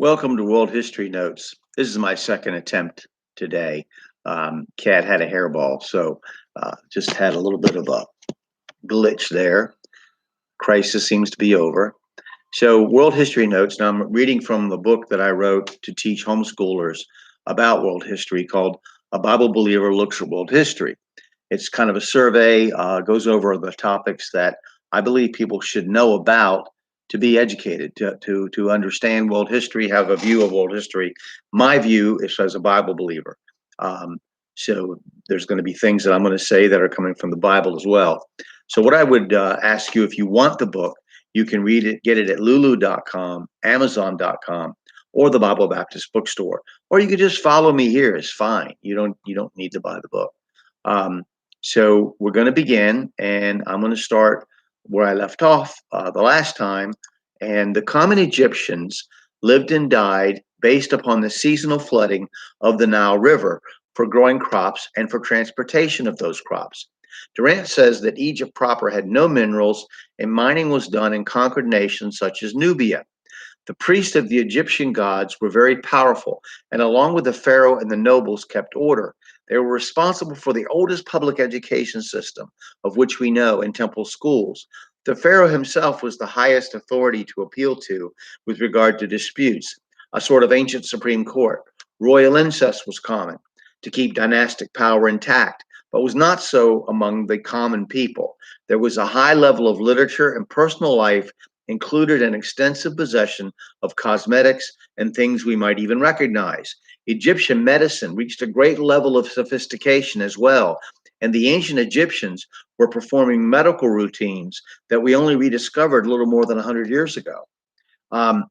Welcome to World History Notes. This is my second attempt today. Cat had a hairball, so just had a little bit of a glitch there. Crisis seems to be over. So, World History Notes. Now, I'm reading from the book that I wrote to teach homeschoolers about world history called A Bible Believer Looks at World History. It's kind of a survey, goes over the topics that I believe people should know about to be educated, to understand world history, have a view of world history. My view is as a Bible believer. Um, so there's going to be things that I'm going to say that are coming from the Bible as well. So what I would ask you, if you want the book, you can read it, get it at lulu.com, amazon.com, or the Bible Baptist bookstore. Or you could just follow me here. It's fine. You don't need to buy the book. So we're going to begin, and I'm going to start where I left off the last time. And the common Egyptians lived and died based upon the seasonal flooding of the Nile River for growing crops and for transportation of those crops. Durant says that Egypt proper had no minerals, and mining was done in conquered nations such as Nubia. The priests of the Egyptian gods were very powerful, and along with the pharaoh and the nobles, kept order. They were responsible for the oldest public education system of which we know in temple schools. The pharaoh himself was the highest authority to appeal to with regard to disputes, a sort of ancient supreme court. Royal incest was common to keep dynastic power intact, but was not so among the common people. There was a high level of literature, and personal life included an extensive possession of cosmetics and things we might even recognize. Egyptian medicine reached a great level of sophistication as well, and the ancient Egyptians were performing medical routines that we only rediscovered a little more than 100 years ago. Um,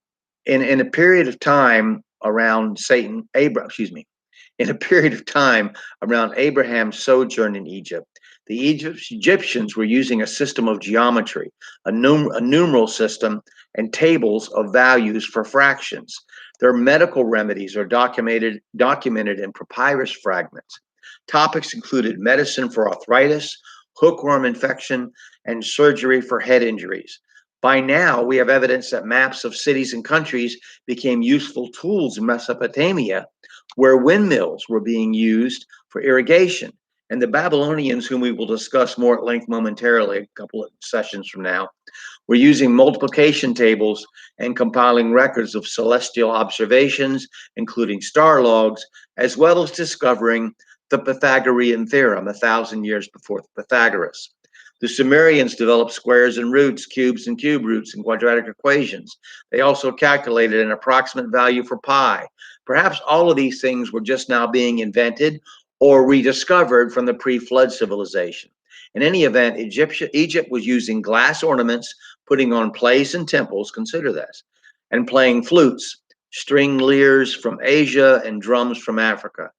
in a period of time around in a period of time around Abraham's sojourn in Egypt, the Egyptians were using a system of geometry, a numeral system, and tables of values for fractions. Their medical remedies are documented in papyrus fragments. Topics included medicine for arthritis, hookworm infection, and surgery for head injuries. By now, we have evidence that maps of cities and countries became useful tools in Mesopotamia, where windmills were being used for irrigation. And the Babylonians, whom we will discuss more at length momentarily, a couple of sessions from now, were using multiplication tables and compiling records of celestial observations, including star logs, as well as discovering the Pythagorean theorem 1,000 years before Pythagoras. The Sumerians developed squares and roots, cubes and cube roots, and quadratic equations. They also calculated an approximate value for pi. Perhaps all of these things were just now being invented or rediscovered from the pre-flood civilization. In any event, Egypt was using glass ornaments, putting on plays and temples, consider this, and playing flutes, string lyres from Asia, and drums from Africa.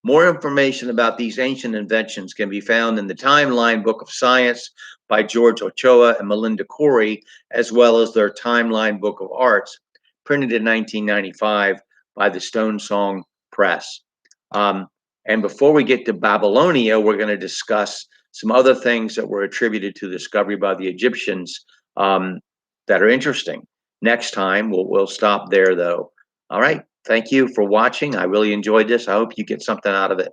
More information about these ancient inventions can be found in the Timeline Book of Science by George Ochoa and Melinda Corey, as well as their Timeline Book of Arts, printed in 1995 by the Stone Song Press. And before we get to Babylonia, we're going to discuss some other things that were attributed to the discovery by the Egyptians that are interesting. Next time, we'll stop there, though. All right. Thank you for watching. I really enjoyed this. I hope you get something out of it.